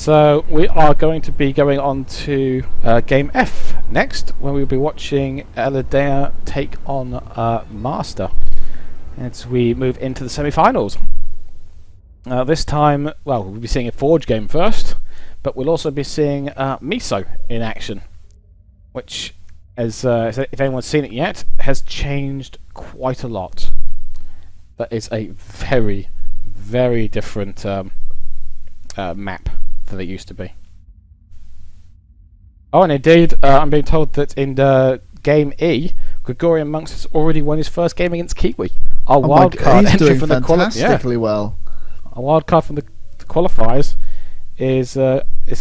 So we are going to be going on to Game F next, where we'll be watching Eladea take on Master as we move into the semi-finals. This time, well, we'll be seeing a Forge game first, but we'll also be seeing Miso in action, which, as if anyone's seen it yet, has changed quite a lot. That is a very, very different map than it used to be. Oh, and indeed, I'm being told that in Game E, Gregorian Monks has already won his first game against Kiwi. Our wildcard entry from the fantastically well. A wildcard from the qualifiers is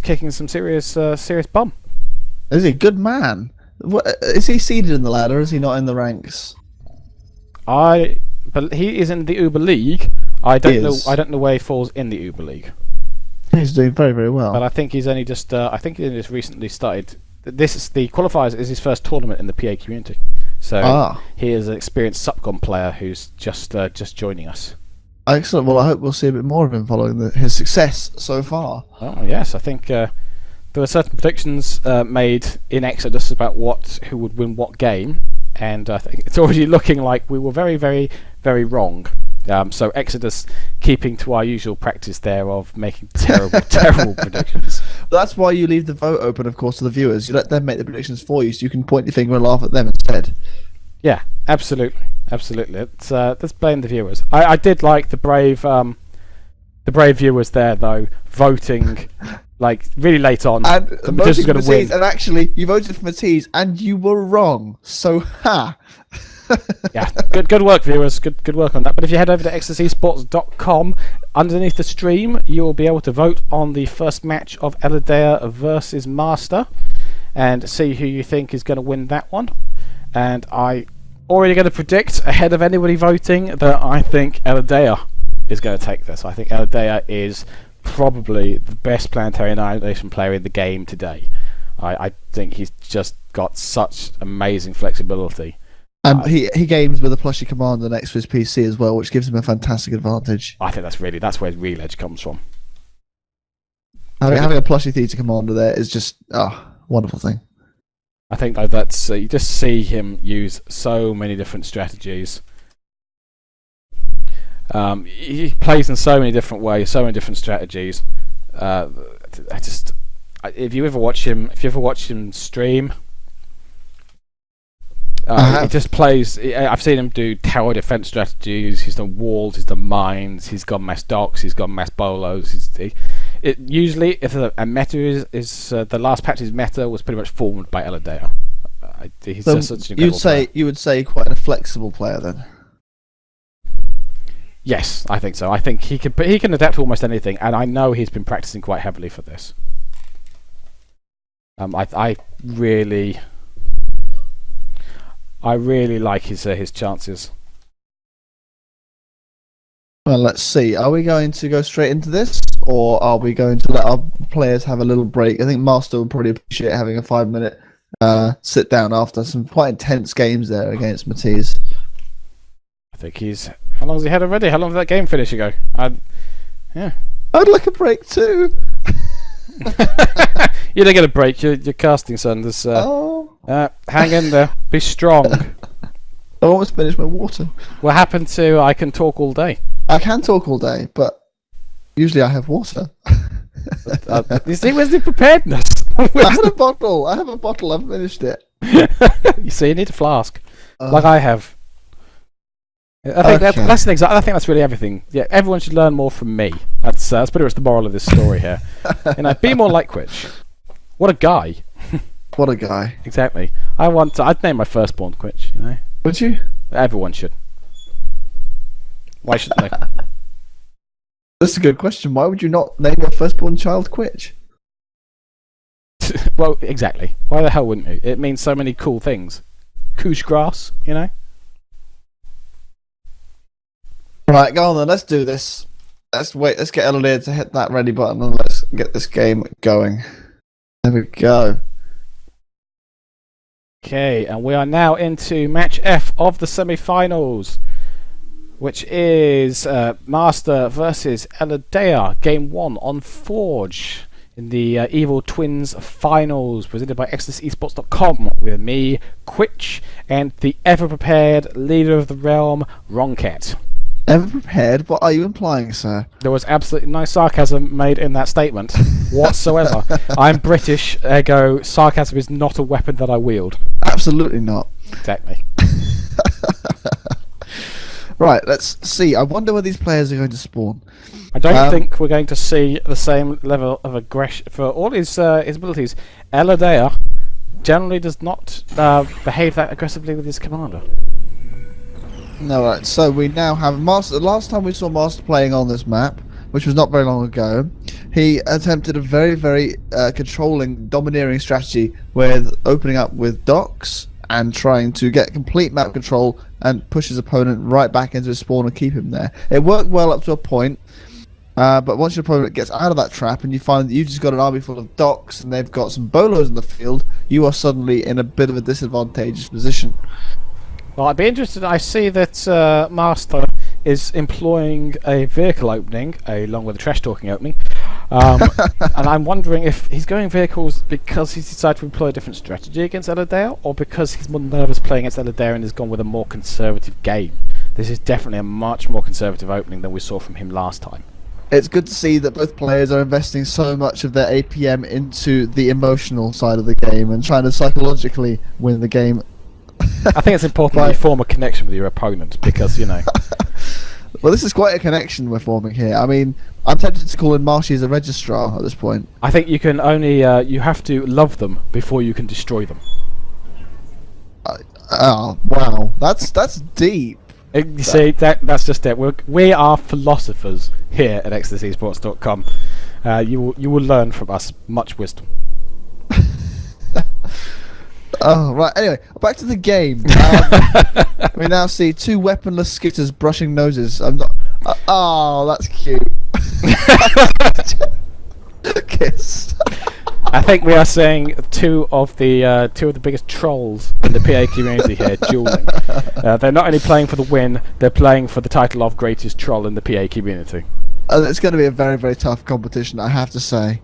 kicking some serious bum. Is he a good man? Is he seeded in the ladder? Or is he not in the ranks? But he is in the Uber League. I don't know where he falls in the Uber League. He's doing very, very well. But I think he's only just recently started. This is the qualifiers is his first tournament in the PA community. So he is an experienced Subcom player who's just joining us. Excellent. Well, I hope we'll see a bit more of him following his success so far. Oh yes, I think there were certain predictions made in Exodus about who would win what game, and I think it's already looking like we were very, very, very wrong. So Exodus keeping to our usual practice there of making terrible, terrible predictions. That's why you leave the vote open, of course, to the viewers. You let them make the predictions for you, so you can point your finger and laugh at them instead. Yeah, absolutely. Let's blame the viewers. I did like the brave viewers there, though, voting like really late on. And voted for Matisse, and actually, you voted for Matisse, and you were wrong. So, ha! Yeah, good work, viewers. Good work on that. But if you head over to esports.com, underneath the stream, you will be able to vote on the first match of Eladea versus Master, and see who you think is going to win that one. And I already going to predict ahead of anybody voting that I think Eladea is going to take this. I think Eladea is probably the best Planetary Annihilation player in the game today. I think he's just got such amazing flexibility. And he games with a plushie commander next to his PC as well, which gives him a fantastic advantage. I think that's where his real edge comes from. Having a plushie theater commander there is just wonderful thing. I think though that's you just see him use so many different strategies. He plays in so many different ways, so many different strategies. If you ever watch him stream. He just plays. I've seen him do tower defense strategies. He's done walls. He's done mines. He's got mass docks. He's got mass bolos. Usually, if a meta is the last patch's meta was pretty much formed by Eladea. He's just such an incredible player. You would say quite a flexible player then. Yes, I think so. I think he can adapt to almost anything, and I know he's been practicing quite heavily for this. I really like his chances. Well, let's see. Are we going to go straight into this, or are we going to let our players have a little break? I think Master would probably appreciate having a 5-minute sit down after some quite intense games there against Matisse. I think he's. How long has he had already? How long did that game finish ago? Yeah. I'd like a break too. You don't get a break. You're casting, son. Hang in there. Be strong. I almost finished my water. What happened to I can talk all day? I can talk all day, but usually I have water. You see, where's the preparedness? I have a bottle. I've finished it. You see, you need a flask, like I have. I think that's the thing. I think that's really everything. Yeah, everyone should learn more from me. That's pretty much the moral of this story here. Be more like Quitch. What a guy. What a guy. Exactly. I'd name my firstborn Quitch. Would you? Everyone should. Why shouldn't they? That's a good question. Why would you not name your firstborn child Quitch? Well, exactly. Why the hell wouldn't you? It means so many cool things. Couche grass, Right, go on then. Let's do this. Let's get Eladea to hit that ready button and let's get this game going. There we go. Okay, and we are now into match F of the semi-finals, which is Master versus Eladea, game 1 on Forge. in the Evil Twins finals, presented by eSports.com, with me, Quitch, and the ever-prepared leader of the realm, TheWrongCat. Ever prepared? What are you implying, sir? There was absolutely no sarcasm made in that statement whatsoever. I'm British, ergo sarcasm is not a weapon that I wield. Absolutely not. Exactly. Right, let's see. I wonder where these players are going to spawn. I don't think we're going to see the same level of aggression for all his abilities. Eladea generally does not behave that aggressively with his commander. No, right. So we now have Master. The last time we saw Master playing on this map, which was not very long ago, he attempted a very, very controlling, domineering strategy with opening up with docks and trying to get complete map control and push his opponent right back into his spawn and keep him there. It worked well up to a point, but once your opponent gets out of that trap and you find that you've just got an army full of docks and they've got some bolos in the field, you are suddenly in a bit of a disadvantageous position. Well, I'd be interested. I see that Master is employing a vehicle opening along with a trash talking opening, and I'm wondering if he's going vehicles because he's decided to employ a different strategy against Eladea, or because he's more nervous playing against Eladea and has gone with a more conservative game. This is definitely a much more conservative opening than we saw from him last time. It's good to see that both players are investing so much of their APM into the emotional side of the game and trying to psychologically win the game. I think it's important that you form a connection with your opponent because, you know. Well, this is quite a connection we're forming here. I mean, I'm tempted to call in Marshy as a registrar at this point. I think you can only, you have to love them before you can destroy them. Oh, wow. That's deep. You see, that's just it. We are philosophers here at ExodusEsports.com. You will learn from us much wisdom. Oh, right. Anyway, back to the game. We now see two weaponless scooters brushing noses. I'm not. Oh, that's cute. Kiss. I think we are seeing two of the biggest trolls in the PA community here dueling. They're not only playing for the win; they're playing for the title of greatest troll in the PA community. It's going to be a very, very tough competition, I have to say.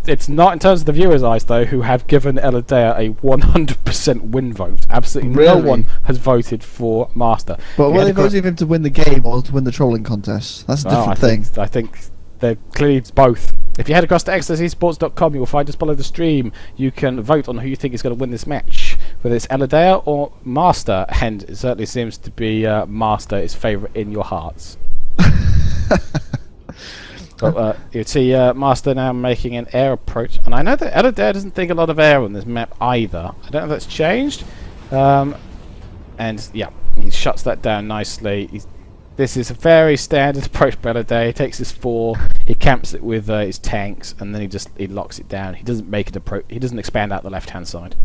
It's not in terms of the viewers' eyes, though, who have given Eladea a 100% win vote. Absolutely no one has voted for Master. But were they voting for him to win the game or to win the trolling contest? That's a different thing. I think they're clearly both. If you head across to ExodusEsports.com, you will find us below the stream. You can vote on who you think is going to win this match, whether it's Eladea or Master, and it certainly seems to be Master is favourite in your hearts. But you see Master now making an air approach, and I know that Eladea doesn't think a lot of air on this map either. I don't know if that's changed. And yeah, he shuts that down nicely. This is a very standard approach by Eladea. He takes his 4, he camps it with his tanks, and then he locks it down. He doesn't make it he doesn't expand out the left hand side.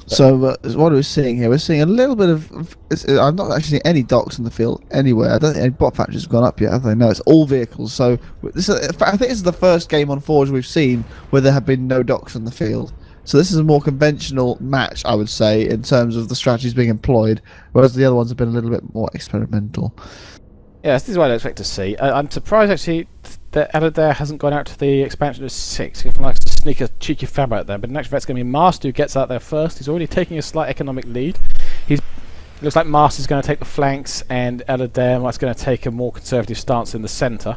So what are we seeing here? We're seeing a little bit of. I'm not actually seeing any docks in the field anywhere. I don't think any bot factories have gone up yet, have they? No, it's all vehicles. So this is, I think this is the first game on Forge we've seen where there have been no docks in the field. So this is a more conventional match, I would say, in terms of the strategies being employed, whereas the other ones have been a little bit more experimental. Yes, this is what I expect to see. I'm surprised actually that Eladea hasn't gone out to the expansion of 6. He likes to sneak a cheeky fab out there, but in actual fact it's going to be Master who gets out there first. He's already taking a slight economic lead. Looks like Master's going to take the flanks and Eladea is going to take a more conservative stance in the centre.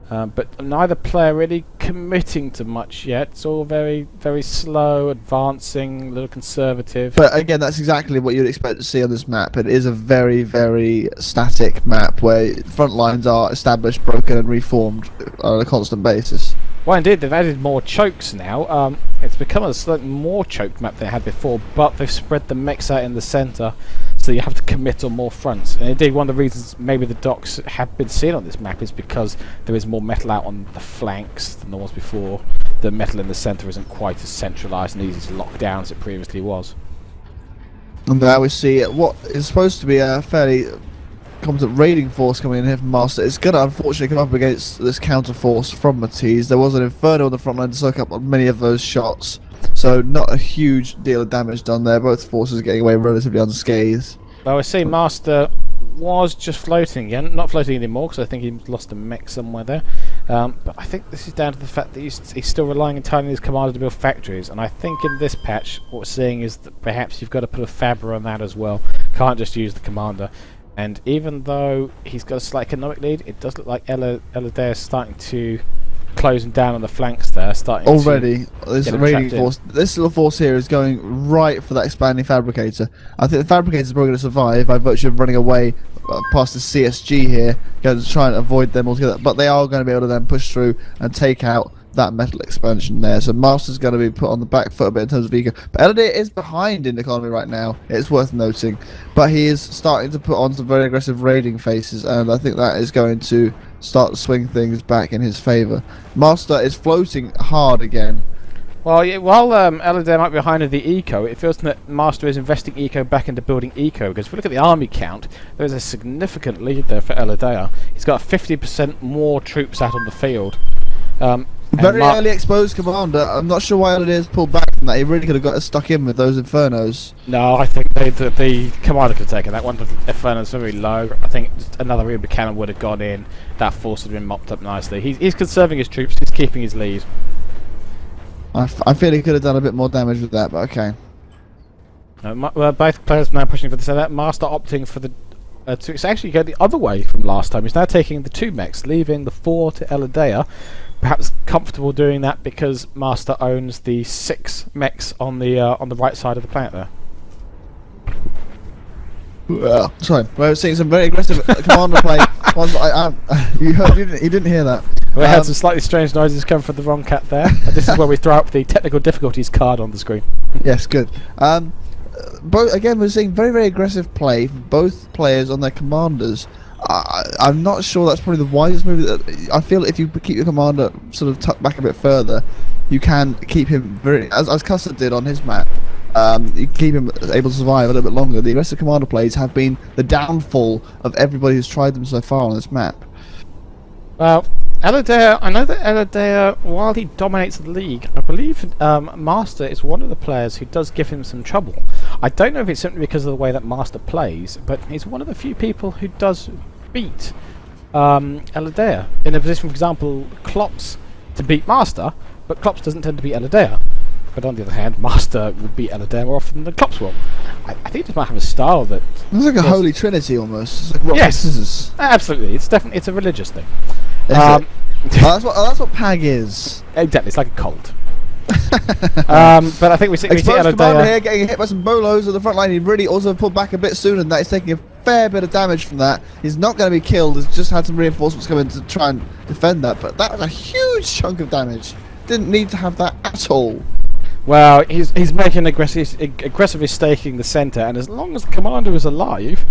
But neither player really committing to much yet. It's all very, very slow, advancing, a little conservative. But again, that's exactly what you'd expect to see on this map. It is a very, very static map where front lines are established, broken and reformed on a constant basis. Well, indeed, they've added more chokes now. It's become a slightly more choked map than they had before, but they've spread the mix out in the centre, so you have to commit on more fronts. And indeed, one of the reasons maybe the docks have been seen on this map is because there is more metal out on the flanks than there was before. The metal in the centre isn't quite as centralised and easy to lock down as it previously was. And now we see what is supposed to be a fairly competent raiding force coming in here from Master. It's going to unfortunately come up against this counter force from Matisse. There was an Inferno on the front line to soak up many of those shots, so not a huge deal of damage done there. Both forces are getting away relatively unscathed. Well, we see Master was just floating again. Not floating anymore because I think he lost a mech somewhere there. But I think this is down to the fact that he's still relying entirely on his commander to build factories. And I think in this patch, what we're seeing is that perhaps you've got to put a Fabra on that as well. Can't just use the commander. And even though he's got a slight economic lead, it does look like Eladea is starting to close him down on the flanks there. Already, this little force here is going right for that expanding fabricator. I think the fabricator is probably going to survive by virtue of running away past the CSG here, going to try and avoid them altogether. But they are going to be able to then push through and take out that metal expansion there. So Master's going to be put on the back foot a bit in terms of eco. But Eladea is behind in economy right now. It's worth noting. But he is starting to put on some very aggressive raiding faces, and I think that is going to start to swing things back in his favour. Master is floating hard again. Well, yeah, while Eladea might be behind in the eco, it feels that Master is investing eco back into building eco, because if we look at the army count, there's a significant lead there for Eladea. He's got 50% more troops out on the field. Very early exposed commander. I'm not sure why Eladea pulled back from that. He really could have got us stuck in with those Infernos. No, I think the commander could have taken that one. The Inferno's very low. I think another Reba cannon would have gone in. That force would have been mopped up nicely. He's conserving his troops. He's keeping his lead. I feel he could have done a bit more damage with that, but okay. Both players now pushing for the center. Master opting for the to actually go the other way from last time. He's now taking the 2 mechs, leaving the 4 to Eladea. Perhaps comfortable doing that because Master owns the 6 mechs on the right side of the planet there. Sorry, we're seeing some very aggressive commander play. You didn't hear that. We had some slightly strange noises coming from the wrong cat there. This is where we throw up the technical difficulties card on the screen. Yes, good. Again, we're seeing very, very aggressive play from both players on their commanders. I'm not sure that's probably the wisest move. I feel if you keep your commander sort of tucked back a bit further, you can keep him very, as Custard did on his map. You keep him able to survive a little bit longer. The aggressive commander plays have been the downfall of everybody who's tried them so far on this map. Well, Eladea, I know that Eladea, while he dominates the league, I believe Master is one of the players who does give him some trouble. I don't know if it's simply because of the way that Master plays, but he's one of the few people who does beat Eladea. In a position, for example, Klops to beat Master, but Klops doesn't tend to beat Eladea. But on the other hand, Master would beat Eladea more often than Klops will. I think it might have a style that... It's like a holy trinity almost. It's like rock, paper, scissors. Absolutely. It's definitely a religious thing. That's what PAG is. Exactly, it's like a cult. But I think we see Eladea here getting hit by some bolos on the front line. He really also pulled back a bit sooner than that. He's taking a fair bit of damage from that. He's not going to be killed. He's just had some reinforcements come in to try and defend that. But that was a huge chunk of damage. Didn't need to have that at all. Well, he's making aggressively staking the centre, and as long as the commander is alive,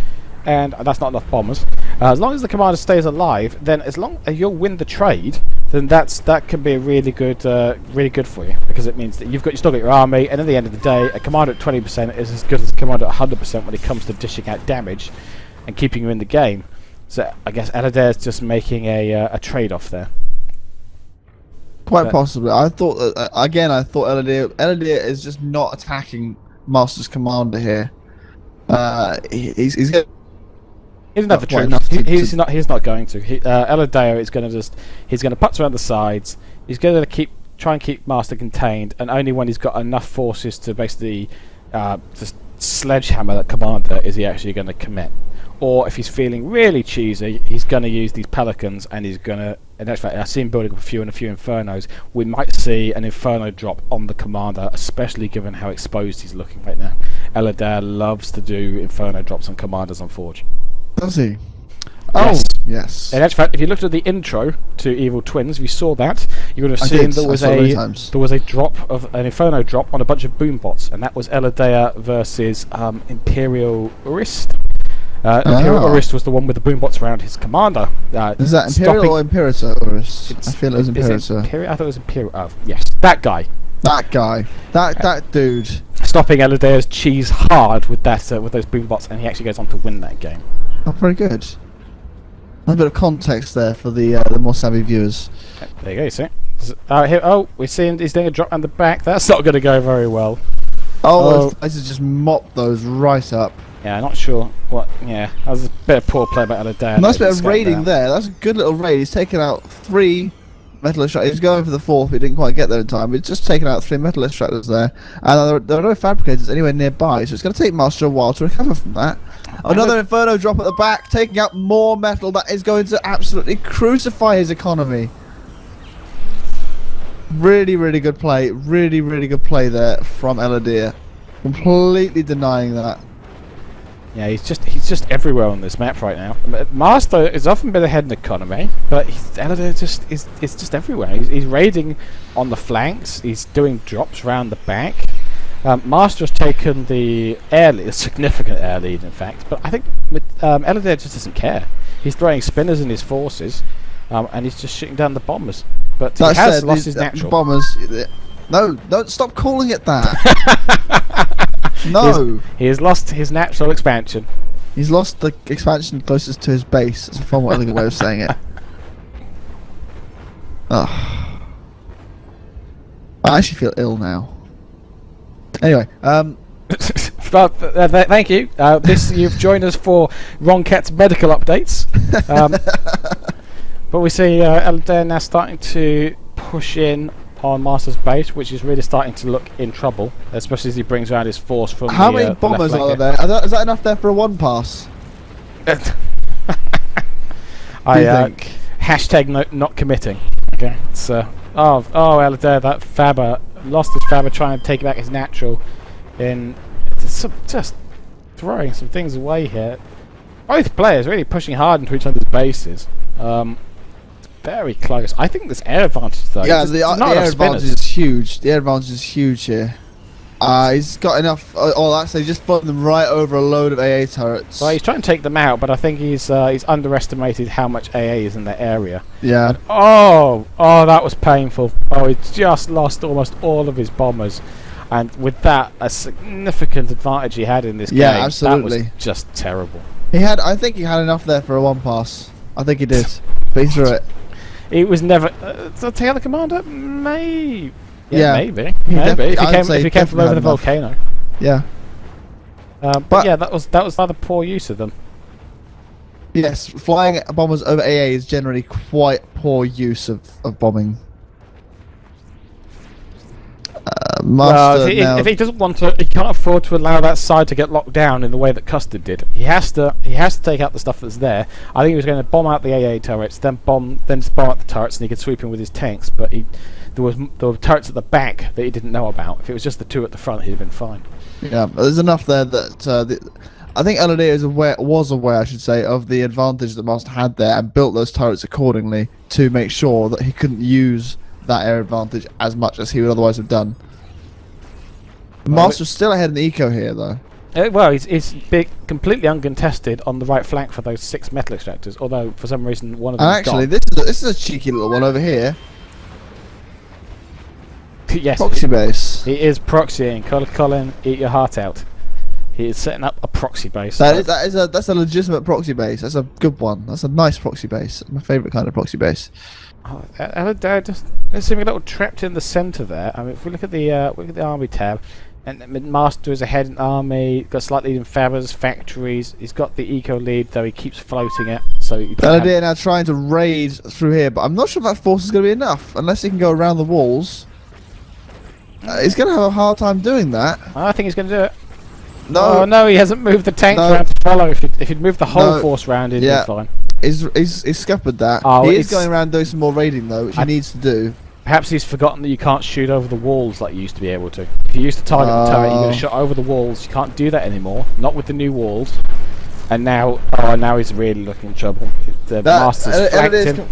and that's not enough bombers, as long as the commander stays alive, then as long as you'll win the trade, then that can be really good for you, because it means that you still got your army, and at the end of the day, a commander at 20% is as good as a commander at 100% when it comes to dishing out damage and keeping you in the game. So I guess Eladea is just making a trade-off there. Quite possibly. I thought Eladea is just not attacking Master's commander here. He's he doesn't have the troops. He's not going to. Eladea is going to he's going to putz around the sides. He's going to try and keep Master contained, and only when he's got enough forces to basically just sledgehammer that commander is he actually going to commit. Or if he's feeling really cheesy, he's going to use these pelicans, and he's going to. In fact, I see him building a few infernos. We might see an inferno drop on the commander, especially given how exposed he's looking right now. Eladea loves to do inferno drops on commanders on Forge. Does he? Yes. Oh, yes. In fact, if you looked at the intro to Evil Twins, if you saw that, you would have seen there was a drop of an inferno drop on a bunch of boom bots, and that was Eladea versus Imperial Urist. Imperial Urist was the one with the boombots around his commander. Is that Imperial or Imperator Urist? I feel it was Imperator. I thought it was Imperial. Yes, that guy. That dude. Stopping Eladea's cheese hard with that with those boombots, and he actually goes on to win that game. Oh, very good. A bit of context there for the more savvy viewers. There you go. You see? We're seeing he's doing a drop on the back. That's not going to go very well. Those just mop those right up. Yeah, not sure what. Yeah, that was a bit of poor play by Aladea. Nice bit of raiding there. That's a good little raid. He's taken out 3 metal extractors. He was going for the 4th, but he didn't quite get there in time. But he's just taken out 3 metal extractors there. And there are no fabricators anywhere nearby, so it's going to take Master a while to recover from that. Another Inferno drop at the back, taking out more metal. That is going to absolutely crucify his economy. Really, really good play. Really, really good play there from Aladea. Completely denying that. Yeah, he's just everywhere on this map right now. Master has often been ahead in economy, but Aladea is just everywhere. He's raiding on the flanks. He's doing drops around the back. Master has taken the air lead, a significant air lead, in fact. But I think Aladea just doesn't care. He's throwing spinners in his forces, and he's just shooting down the bombers. But he has lost his natural. Bombers. No, don't stop calling it that. No. He has lost his natural expansion. He's lost the expansion closest to his base. That's a far more elegant way of saying it. Oh. I actually feel ill now. Anyway, thank you. You've joined us for TheWrongCat's medical updates. But we see Aladea now starting to push in on Master's base, which is really starting to look in trouble, especially as he brings around his force from how many bombers are there? Is that enough there for a 1 pass? Hashtag not committing. Okay, so Aladea, that Faber lost his Faber trying to take back his natural in just throwing some things away here. Both players really pushing hard into each other's bases. Very close. I think this air advantage though. Yeah, the air advantage is huge. The air advantage is huge here. He's got enough. Actually, just floating them right over a load of AA turrets. Well, he's trying to take them out, but I think he's underestimated how much AA is in that area. Yeah. And, oh, that was painful. Oh, he just lost almost all of his bombers, and with that, a significant advantage he had in this game. Yeah, absolutely. That was just terrible. I think he had enough there for a 1 pass. I think he did. But he threw it. It was never the other commander. Maybe. Yeah, maybe. If he came from over the volcano. Yeah. But yeah, that was rather poor use of them. Yes, flying bombers over AA is generally quite poor use of bombing. If he doesn't want to, he can't afford to allow that side to get locked down in the way that Custard did. He has to take out the stuff that's there. I think he was going to bomb out the AA turrets, then just bomb out the turrets, and he could sweep in with his tanks. But there were turrets at the back that he didn't know about. If it was just the 2 at the front, he'd have been fine. Yeah, but there's enough there that I think Aladea was aware, I should say, of the advantage that Master had there, and built those turrets accordingly to make sure that he couldn't use that air advantage as much as he would otherwise have done. Master's still ahead in the eco here, though. Well, he's completely uncontested on the right flank for those 6 metal extractors. Although for some reason one of them. Actually, gone. this is a cheeky little one over here. Yes, proxy base. He is proxying. Colin, eat your heart out. He is setting up a proxy base. That's a legitimate proxy base. That's a good one. That's a nice proxy base. My favourite kind of proxy base. Aladea just seeming a little trapped in the centre there. I mean, if we look at the army tab. And Master is ahead in army, got slight lead in Fabers, factories. He's got the eco lead, though he keeps floating it. So Aladea now trying to raid through here, but I'm not sure if that force is going to be enough unless he can go around the walls. He's going to have a hard time doing that. I think he's going to do it. No, oh, no, he hasn't moved the tanks around to follow. If he'd moved the whole force round, he'd be fine. He's scuppered that. He is going around doing some more raiding though, which he needs to do. Perhaps he's forgotten that you can't shoot over the walls like you used to be able to. If you used to target the turret, you got to shoot over the walls. You can't do that anymore. Not with the new walls. And now he's really looking in trouble. The Master's flanked him.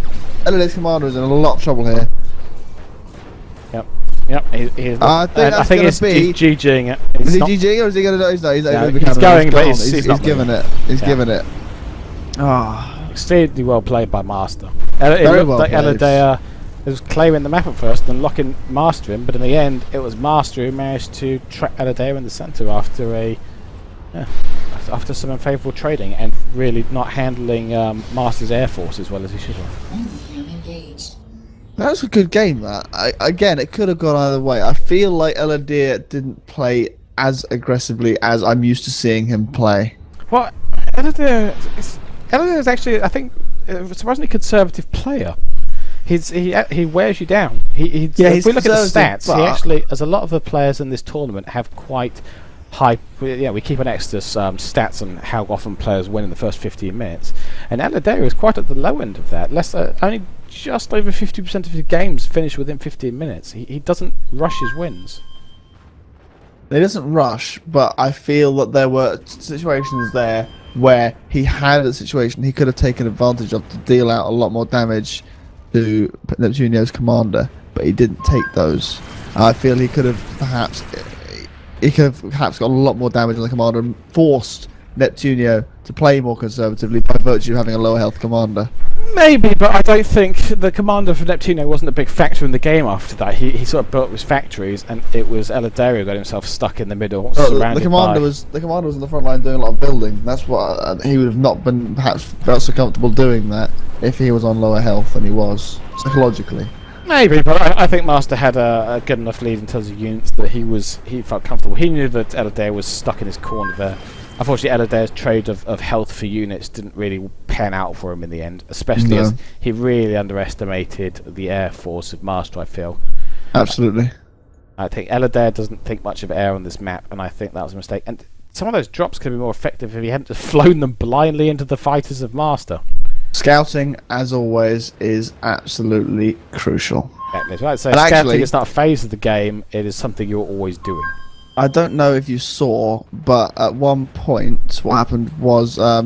Aladea's commander is in a lot of trouble here. Yep. I think he's GGing it. Is he GGing or is he going to do? He's going, but he's not giving it. He's giving it. Extremely well played by Master. Very it looked like Aladea was claiming the map at first and locking Master in, but in the end it was Master who managed to trap Aladea in the centre after some unfavourable trading and really not handling Master's air force as well as he should have. That was a good game. Again, it could have gone either way. I feel like Aladea didn't play as aggressively as I'm used to seeing him play. Well, Eladir is actually, I think, a surprisingly conservative player. He wears you down. If we look at the stats, he actually, as a lot of the players in this tournament have quite high. Yeah, we keep an extra stats on how often players win in the first 15 minutes, and Eladir is quite at the low end of that. Only just over 50% of his games finish within 15 minutes. He doesn't rush his wins. He doesn't rush, but I feel that there were situations there where he had a situation he could have taken advantage of to deal out a lot more damage to Neptunio's commander, but he didn't take those. I feel he could have perhaps got a lot more damage on the commander and forced Neptunio to play more conservatively by virtue of having a lower health commander. Maybe, but I don't think the commander for Neptunio wasn't a big factor in the game after that. He sort of built his factories, and it was Eladir who got himself stuck in the middle. The commander was on the front line doing a lot of building. That's what he would have not been perhaps felt so comfortable doing that if he was on lower health than he was psychologically. Maybe, but I think Master had a good enough lead in terms of units that he felt comfortable. He knew that Eladir was stuck in his corner there. Unfortunately, Eladir's trade of health for units didn't really pan out for him in the end, especially as he really underestimated the air force of Master, I feel. Absolutely. I think Eladir doesn't think much of air on this map, and I think that was a mistake. And some of those drops could be more effective if he hadn't just flown them blindly into the fighters of Master. Scouting, as always, is absolutely crucial. Right, so scouting is not a phase of the game, it is something you're always doing. I don't know if you saw, but at one point what happened was where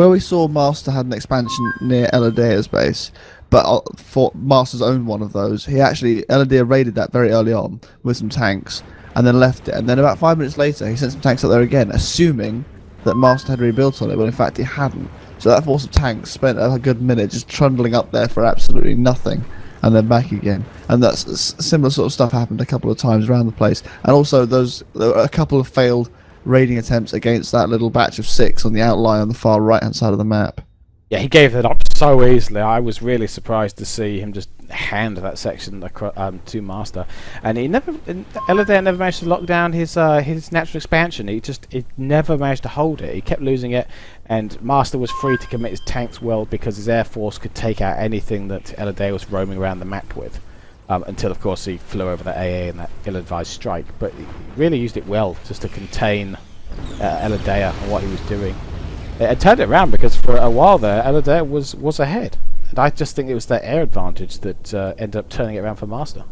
we saw Master had an expansion near Eladir's base, but for Master's own one of those, Eladir raided that very early on with some tanks and then left it, and then about 5 minutes later he sent some tanks up there again, assuming that Master had rebuilt on it, but in fact he hadn't. So that force of tanks spent a good minute just trundling up there for absolutely nothing, and then back again. And that's similar sort of stuff happened a couple of times around the place. And also there were a couple of failed raiding attempts against that little batch of 6 on the outline on the far right hand side of the map. Yeah, he gave that up so easily. I was really surprised to see him just hand that section to Master, and Eladir never managed to lock down his natural expansion. He never managed to hold it. He kept losing it, and Master was free to commit his tanks well because his air force could take out anything that Eladir was roaming around the map with. Until of course he flew over that AA and that ill-advised strike, but he really used it well just to contain Eladir and what he was doing. It turned it around because for a while there Eladir was ahead, and I just think it was that air advantage that ended up turning it around for Master.